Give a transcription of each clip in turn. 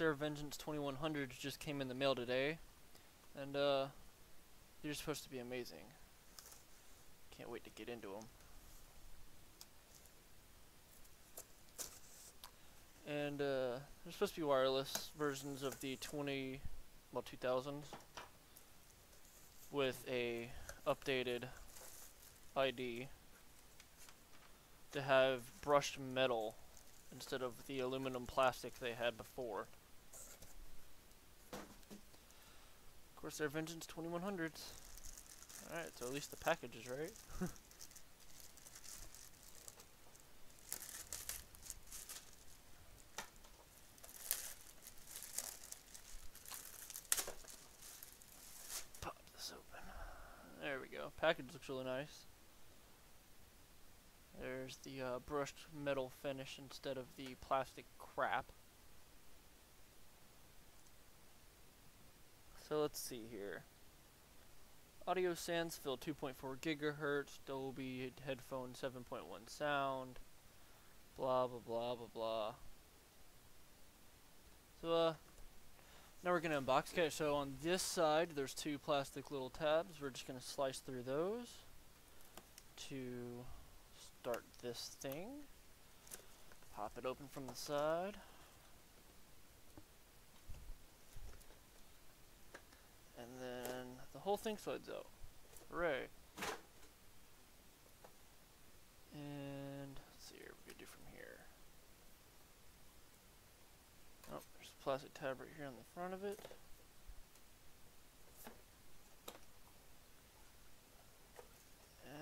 Corsair Vengeance 2100 just came in the mail today, and they're supposed to be amazing. Can't wait to get into them. And there's supposed to be wireless versions of the 2000s with a updated ID to have brushed metal instead of the aluminum plastic they had before. Corsair Vengeance 2100s. Alright, so at least the package is right. Pop this open. There we go. Package looks really nice. There's the brushed metal finish instead of the plastic crap. So let's see here. Audio sans fill 2.4 gigahertz, Dolby headphone 7.1 sound, blah blah blah blah blah. So now we're gonna unbox. Okay, so on this side there's two plastic little tabs. We're just gonna slice through those to start this thing. Pop it open from the side. And then the whole thing slides out. Hooray. And let's see here, what we can do from here. Oh, there's a plastic tab right here on the front of it.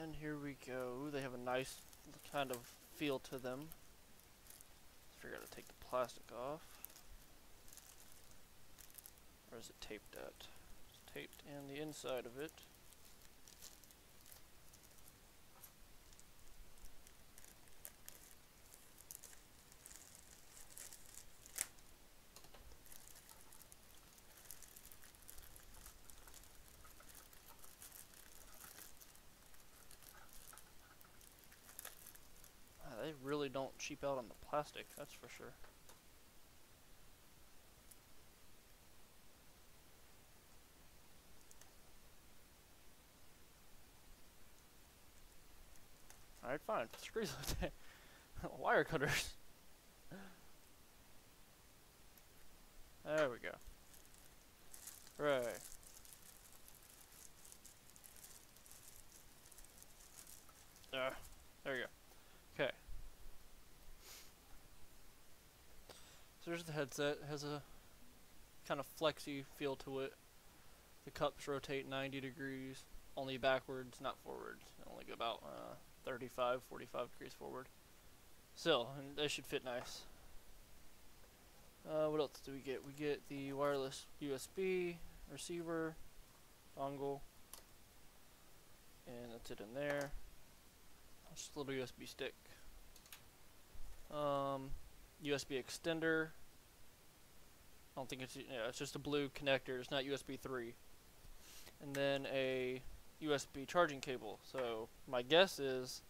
And here we go. They have a nice kind of feel to them. Let's figure out how to take the plastic off. Or is it taped at? It's taped in the inside of it. They really don't cheap out on the plastic, that's for sure. Alright, fine. Screws like that. Wire cutters. There we go. Right. There you go. Okay. So there's the headset. It has a kind of flexy feel to it. The cups rotate 90 degrees, only backwards, not forwards. They only go about 35, 45 degrees forward. Still, and they should fit nice. What else do we get? We get the wireless USB receiver, dongle, and that's it in there. Just a little USB stick. USB extender. I don't think it's, yeah, it's just a blue connector. It's not USB 3. And then a USB charging cable. So my guess is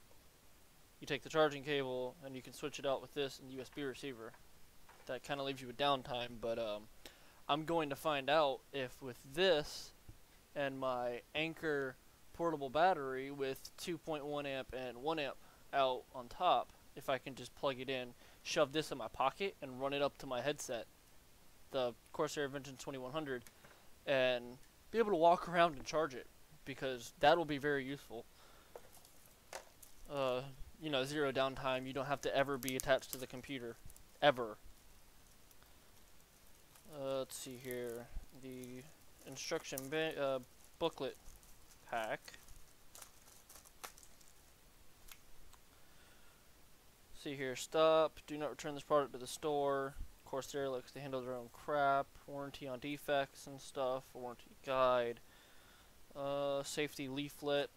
you take the charging cable and you can switch it out with this and USB receiver. That kind of leaves you with downtime, but I'm going to find out if with this and my Anchor portable battery with 2.1 amp and 1 amp out on top, if I can just plug it in, shove this in my pocket and run it up to my headset, the Corsair Vengeance 2100, and be able to walk around and charge it, because that will be very useful. You know, zero downtime. You don't have to ever be attached to the computer, ever. Let's see here, the instruction booklet pack. See here, stop, do not return this product to the store. Corsair likes to handle their own crap. Warranty on defects and stuff. Warranty guide. Safety leaflet.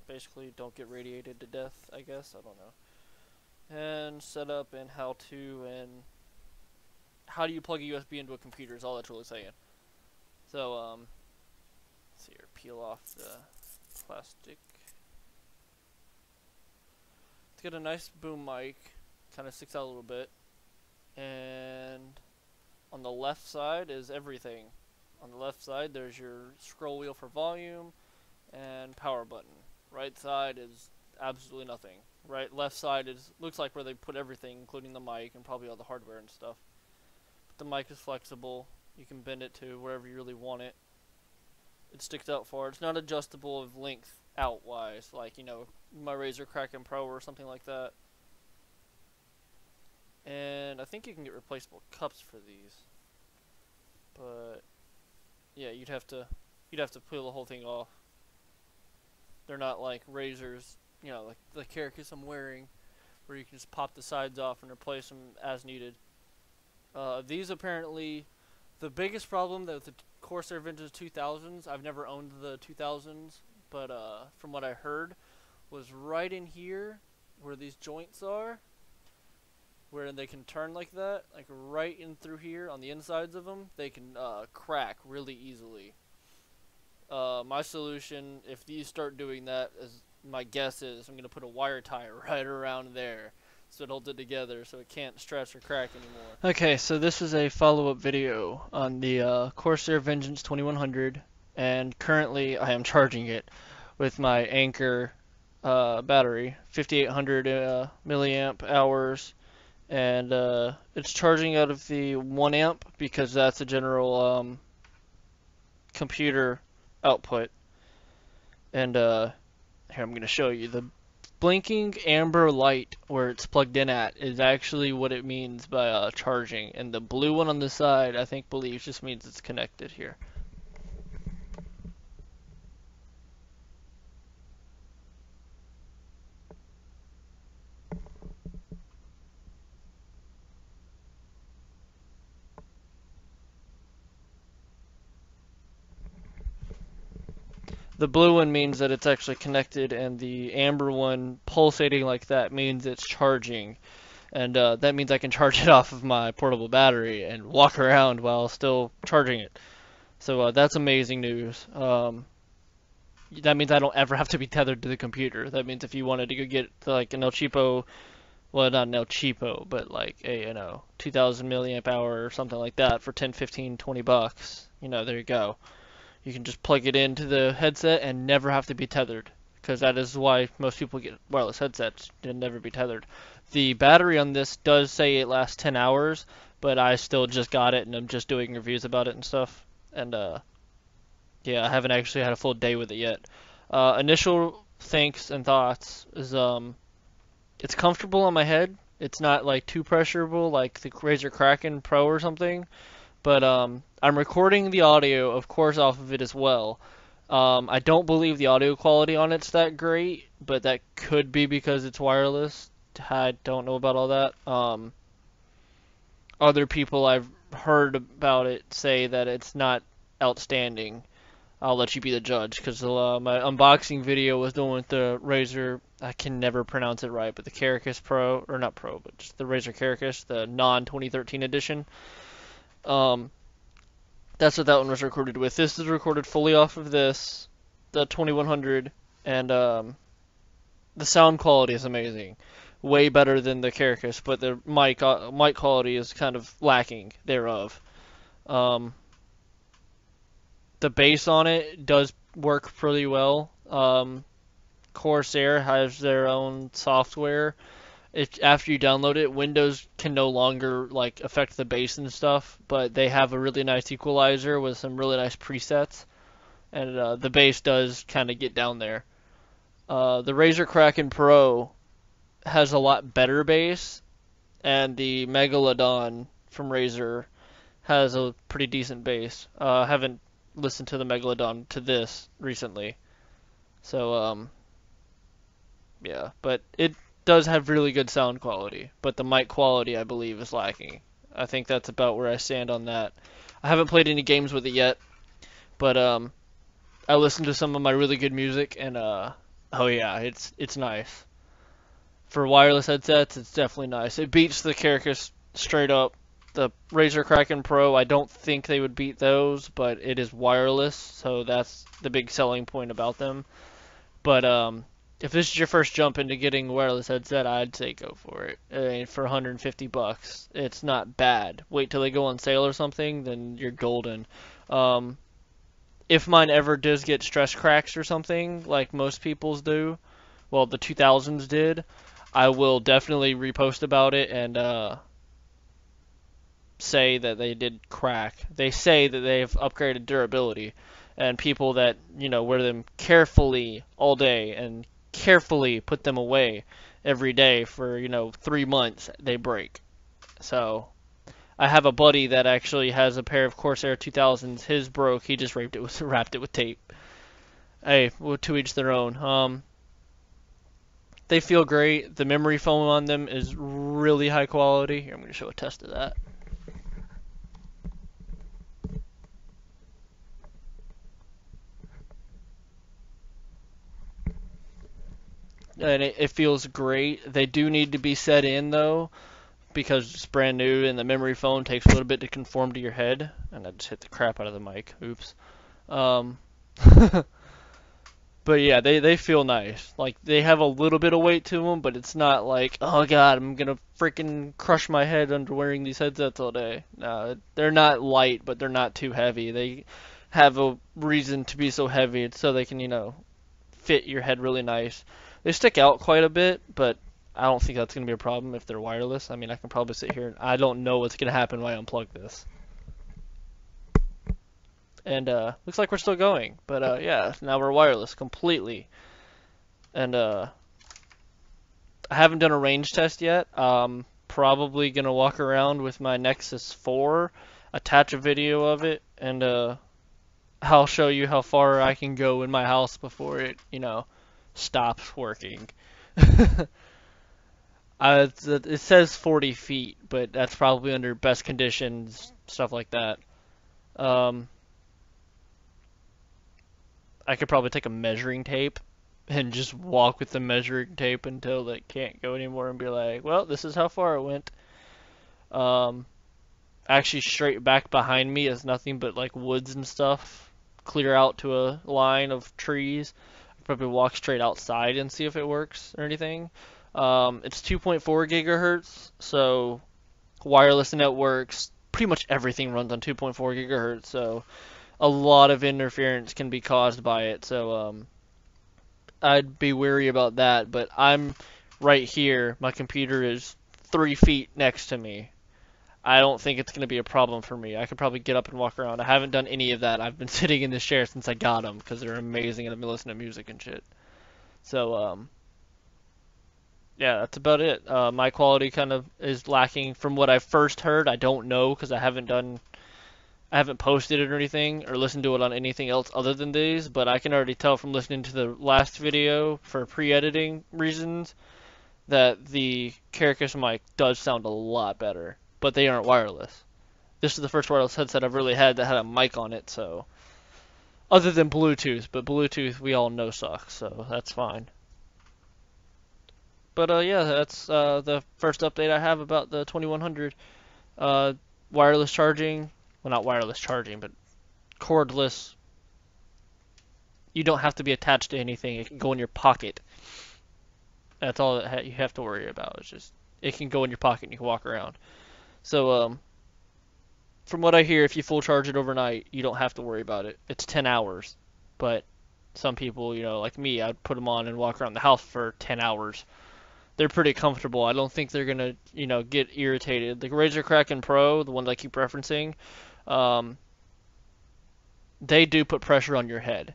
Basically, don't get radiated to death, I guess. I don't know. And setup and how to, and how do you plug a USB into a computer is all that's really saying. So, let's see here. Peel off the plastic. It's got a nice boom mic. Kind of sticks out a little bit. And On the left side is everything. On the left side, there's your scroll wheel for volume and power button. Right side is absolutely nothing. Left side looks like where they put everything, including the mic and probably all the hardware and stuff. But the mic is flexible. You can bend it to wherever you really want it. It sticks out far. It's not adjustable of length out-wise, like, you know, my Razer Kraken Pro or something like that. And I think you can get replaceable cups for these. But yeah, you'd have to peel the whole thing off. They're not like Razers, you know, like the Caraccas I'm wearing, where you can just pop the sides off and replace them as needed. These apparently, the biggest problem with the Corsair Vintage 2000s, I've never owned the 2000s, but from what I heard, was right in here where these joints are, where they can turn like that, like right in through here on the insides of them, they can crack really easily. My solution, if these start doing that, as my guess is, I'm going to put a wire tie right around there so it holds it together so it can't stretch or crack anymore. Okay, so this is a follow-up video on the Corsair Vengeance 2100, and currently I am charging it with my Anchor battery, 5800 milliamp hours, and it's charging out of the 1 amp because that's a general computer output. And here, I'm going to show you. The blinking amber light where it's plugged in at is actually what it means by charging, and the blue one on the side I think believes just means it's connected here. The blue one means that it's actually connected, and the amber one pulsating like that means it's charging. And that means I can charge it off of my portable battery and walk around while still charging it. So that's amazing news. That means I don't ever have to be tethered to the computer. That means if you wanted to go get like an El Cheapo, well, not an El Cheapo, but like a 2000 milliamp hour or something like that for 10, 15, 20 bucks, there you go. You can just plug it into the headset and never have to be tethered, because that is why most people get wireless headsets, to never be tethered. The battery on this does say it lasts 10 hours, but I still just got it and I'm just doing reviews about it and stuff. And yeah, I haven't actually had a full day with it yet. Initial thanks and thoughts is it's comfortable on my head. It's not like too pressurable like the Razer Kraken Pro or something. But I'm recording the audio, of course, off of it as well. I don't believe the audio quality on it's that great, but that could be because it's wireless. I don't know about all that. Other people I've heard about it say that it's not outstanding. I'll let you be the judge, because my unboxing video was done with the Razer, I can never pronounce it right, but the Caraccas Pro, or not Pro, but just the Razer Caraccas, the non-2013 edition. That's what that one was recorded with. This is recorded fully off of this, the 2100, and the sound quality is amazing. Way better than the Caraccas, but the mic quality is kind of lacking thereof. The bass on it does work pretty well. Corsair has their own software. After you download it, Windows can no longer like affect the bass and stuff, but they have a really nice equalizer with some really nice presets, and the bass does kind of get down there. The Razer Kraken Pro has a lot better bass, and the Megalodon from Razer has a pretty decent bass. I haven't listened to the Megalodon to this recently, so yeah, but it does have really good sound quality, but the mic quality I believe is lacking. I think that's about where I stand on that. I haven't played any games with it yet, but I listened to some of my really good music, and oh yeah, it's nice. For wireless headsets, it's definitely nice. It beats the Caraccas straight up. The Razer Kraken Pro, I don't think they would beat those, but it is wireless, so that's the big selling point about them. But If this is your first jump into getting a wireless headset, I'd say go for it. I mean, for 150 bucks, it's not bad. Wait till they go on sale or something, then you're golden. Um, if mine ever does get stress cracks or something, like most people's do, well, the 2000s did, I will definitely repost about it and say that they did crack. They say that they've upgraded durability, and people that wear them carefully all day and carefully put them away every day for 3 months, they break. So I have a buddy that actually has a pair of Corsair 2000s. His broke. He just wrapped it with tape. Hey, well, to each their own. They feel great. The memory foam on them is really high quality. Here, I'm going to show a test of that. And it feels great. They do need to be set in though, because it's brand new and the memory foam takes a little bit to conform to your head. And I just hit the crap out of the mic. Oops. Um, but yeah, they feel nice. Like they have a little bit of weight to them, but it's not like, oh god, I'm gonna freaking crush my head under wearing these headsets all day. No, they're not light, but they're not too heavy. They have a reason to be so heavy, it's so they can fit your head really nice. They stick out quite a bit, but I don't think that's going to be a problem if they're wireless. I mean, I can probably sit here and I don't know what's going to happen when I unplug this. And looks like we're still going, but yeah, now we're wireless completely. And I haven't done a range test yet. Probably going to walk around with my Nexus 4, attach a video of it, and I'll show you how far I can go in my house before it, stops working. It says 40 feet, but that's probably under best conditions, stuff like that. I could probably take a measuring tape and just walk with the measuring tape until it can't go anymore and be like, well, this is how far it went. Actually, straight back behind me is nothing but like woods and stuff. Clear out to a line of trees. Probably walk straight outside and see if it works or anything. It's 2.4 gigahertz, so wireless networks, pretty much everything runs on 2.4 gigahertz, so a lot of interference can be caused by it, so I'd be wary about that, but I'm right here. My computer is 3 feet next to me. I don't think it's going to be a problem for me. I could probably get up and walk around. I haven't done any of that. I've been sitting in this chair since I got them because they're amazing and I've been listening to music and shit. So, yeah, that's about it. My quality kind of is lacking from what I first heard. I don't know because I haven't posted it or anything or listened to it on anything else other than these, but I can already tell from listening to the last video for pre-editing reasons that the Caracas mic does sound a lot better. But they aren't wireless. This is the first wireless headset I've really had that had a mic on it, so other than Bluetooth, but Bluetooth we all know sucks, so that's fine. But yeah, that's the first update I have about the 2100 wireless charging. Well, not wireless charging, but cordless. You don't have to be attached to anything. It can go in your pocket. That's all that you have to worry about. It's just it can go in your pocket and you can walk around. So, from what I hear, if you full charge it overnight, you don't have to worry about it. It's 10 hours. But some people, like me, I'd put them on and walk around the house for 10 hours. They're pretty comfortable. I don't think they're going to, get irritated. The Razer Kraken Pro, the ones I keep referencing, they do put pressure on your head.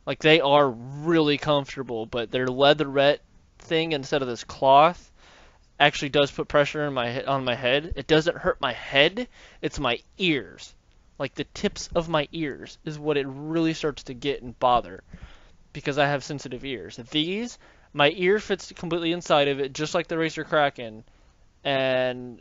Like, they are really comfortable, but their leatherette thing instead of this cloth actually does put pressure on my head. It doesn't hurt my head, it's my ears. Like the tips of my ears is what it really starts to get and bother because I have sensitive ears. These, my ear fits completely inside of it just like the Razer Kraken, and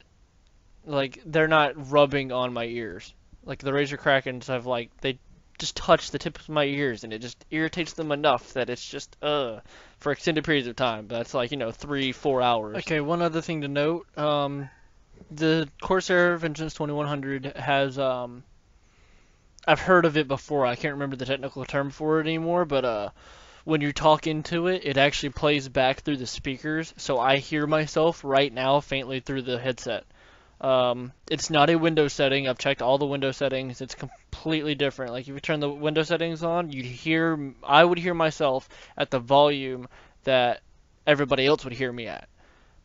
like they're not rubbing on my ears. Like the Razer Krakens have they just touch the tips of my ears and it just irritates them enough that it's just for extended periods of time. That's 3-4 hours. Okay, one other thing to note, the Corsair Vengeance 2100 has I've heard of it before. I can't remember the technical term for it anymore, but when you talk into it, it actually plays back through the speakers, so I hear myself right now faintly through the headset. It's not a Windows setting. I've checked all the Windows settings. It's completely different. Like if you turn the Windows settings on, I would hear myself at the volume that everybody else would hear me at.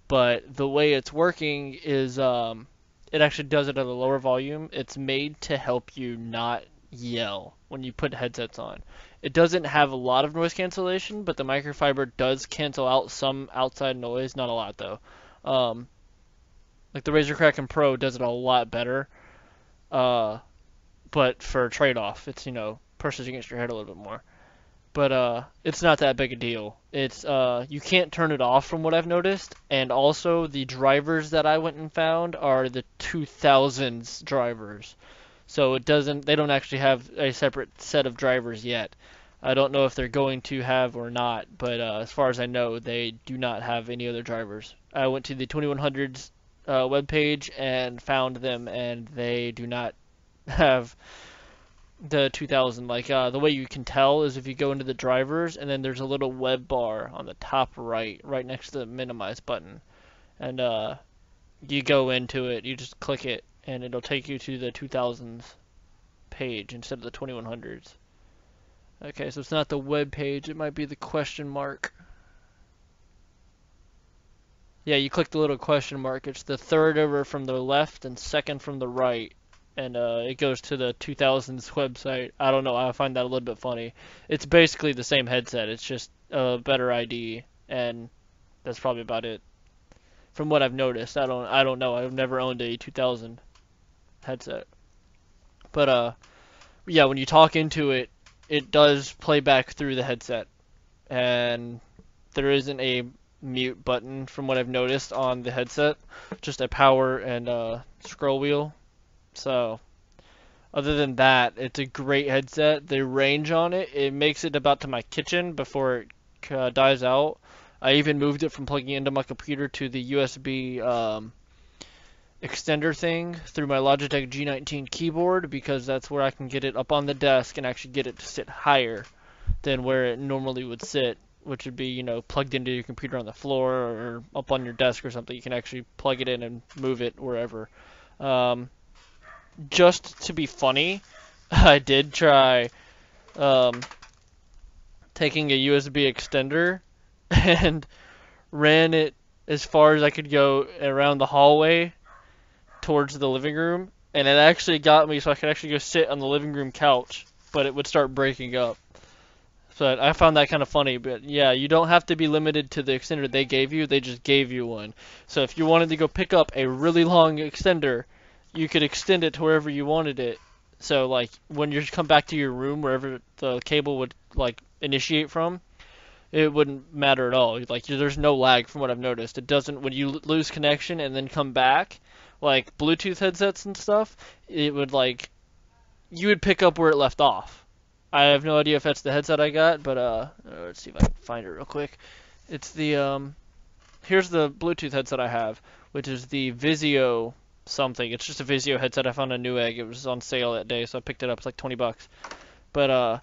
But the way it's working is it actually does it at a lower volume. It's made to help you not yell when you put headsets on. It doesn't have a lot of noise cancellation, but the microfiber does cancel out some outside noise, not a lot though. Like the Razer Kraken Pro does it a lot better, but for a trade-off, it's pushes against your head a little bit more. But it's not that big a deal. It's you can't turn it off from what I've noticed, and also the drivers that I went and found are the 2000s drivers. So they don't actually have a separate set of drivers yet. I don't know if they're going to have or not, but as far as I know, they do not have any other drivers. I went to the 2100s webpage and found them, and they do not have the 2000. Like the way you can tell is if you go into the drivers, and then there's a little web bar on the top right next to the minimize button, and you go into it, you just click it, and it'll take you to the 2000s page instead of the 2100s. Okay, so it's not the web page, it might be the question mark. Yeah, you click the little question mark. It's the third over from the left and second from the right, and it goes to the 2000s website. I don't know, I find that a little bit funny. It's basically the same headset, it's just a better ID, and that's probably about it. From what I've noticed, I don't know. I've never owned a 2000 headset. But yeah, when you talk into it, it does play back through the headset, and there isn't a mute button from what I've noticed on the headset, just a power and scroll wheel. So other than that, it's a great headset. The range on it makes it about to my kitchen before it dies out. I even moved it from plugging into my computer to the USB extender thing through my Logitech G19 keyboard, because that's where I can get it up on the desk and actually get it to sit higher than where it normally would sit, which would be, plugged into your computer on the floor or up on your desk or something. You can actually plug it in and move it wherever. Just to be funny, I did try taking a USB extender and ran it as far as I could go around the hallway towards the living room, and it actually got me so I could actually go sit on the living room couch, but it would start breaking up. So I found that kind of funny, but yeah, you don't have to be limited to the extender they gave you, they just gave you one. So if you wanted to go pick up a really long extender, you could extend it to wherever you wanted it. So like when you come back to your room, wherever the cable would like initiate from, it wouldn't matter at all. Like there's no lag from what I've noticed. It doesn't, when you lose connection and then come back, like Bluetooth headsets and stuff, it would like, you would pick up where it left off. I have no idea if that's the headset I got, but let's see if I can find it real quick. It's the here's the Bluetooth headset I have, which is the Vizio something. It's just a Vizio headset. I found a Newegg. It was on sale that day, so I picked it up. It's like $20. But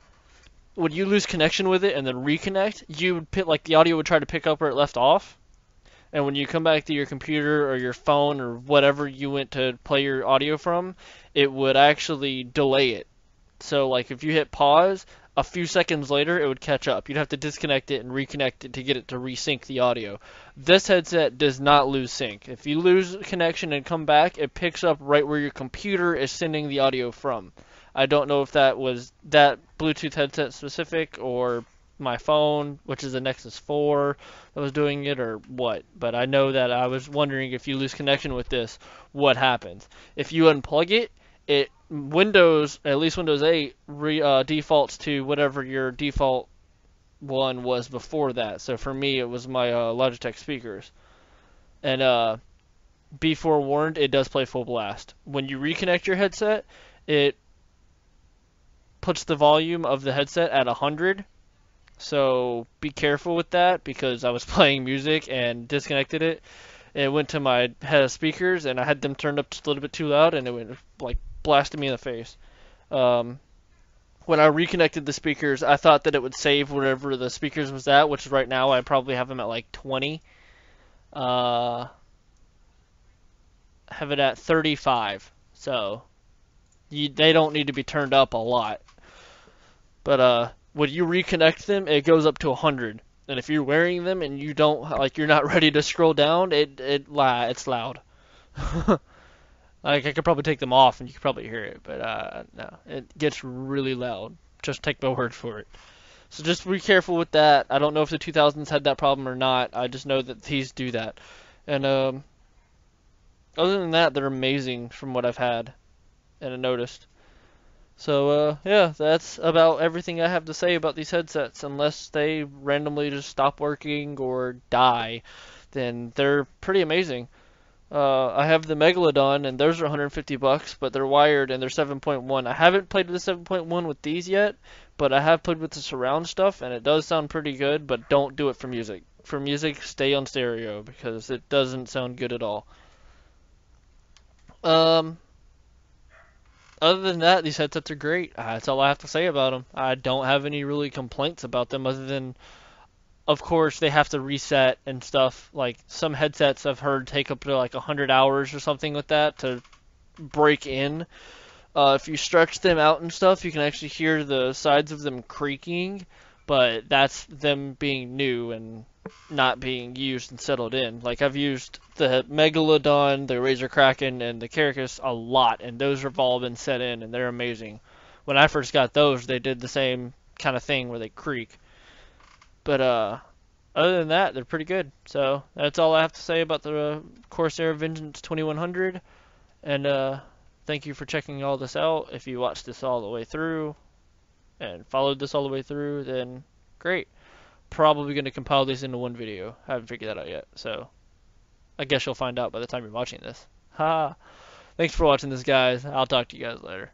when you lose connection with it and then reconnect, you would like the audio would try to pick up where it left off. And when you come back to your computer or your phone or whatever you went to play your audio from, it would actually delay it. So like if you hit pause, a few seconds later it would catch up. You'd have to disconnect it and reconnect it to get it to resync the audio. This headset does not lose sync. If you lose connection and come back, it picks up right where your computer is sending the audio from. I don't know if that was that Bluetooth headset specific or my phone, which is a Nexus 4, that was doing it, or what. But I know that I was wondering, if you lose connection with this, what happens. If you unplug it, Windows, at least Windows 8, defaults to whatever your default one was before that. So for me, it was my Logitech speakers. And be forewarned, it does play full blast. When you reconnect your headset, it puts the volume of the headset at 100. So be careful with that, because I was playing music and disconnected it. It went to my head of speakers, and I had them turned up just a little bit too loud, and it went like blasted me in the face. when I reconnected the speakers, I thought that it would save wherever the speakers was at, which right now I probably have them at like 20. Uh, have it at 35. So they don't need to be turned up a lot. But when you reconnect them, it goes up to 100. And if you're wearing them and you don't like you're not ready to scroll down, it's loud. Like I could probably take them off and you could probably hear it, but no, it gets really loud. Just take my word for it. So just be careful with that. I don't know if the 2000s had that problem or not. I just know that these do that. And other than that, they're amazing from what I've had and I noticed. So yeah, that's about everything I have to say about these headsets. Unless they randomly just stop working or die, then they're pretty amazing. I have the Megalodon, and those are 150 bucks, but they're wired and they're 7.1. I haven't played with the 7.1 with these yet, but I have played with the surround stuff, and it does sound pretty good. But don't do it for music. For music, stay on stereo because it doesn't sound good at all. Um, Other than that, these headsets are great. That's all I have to say about them. I don't have any really complaints about them other than, of course, they have to reset and stuff. Like some headsets I've heard take up to like 100 hours or something with that to break in. If you stretch them out and stuff, you can actually hear the sides of them creaking, but that's them being new and not being used and settled in. Like I've used the Megalodon, the Razor Kraken, and the Caracas a lot, and those have all been set in, and they're amazing. When I first got those, they did the same kind of thing where they creak. But other than that, they're pretty good. So that's all I have to say about the Corsair Vengeance 2100. And thank you for checking all this out. If you watched this all the way through and followed this all the way through, then great. Probably going to compile these into one video. I haven't figured that out yet. So I guess you'll find out by the time you're watching this. Ha! Thanks for watching this, guys. I'll talk to you guys later.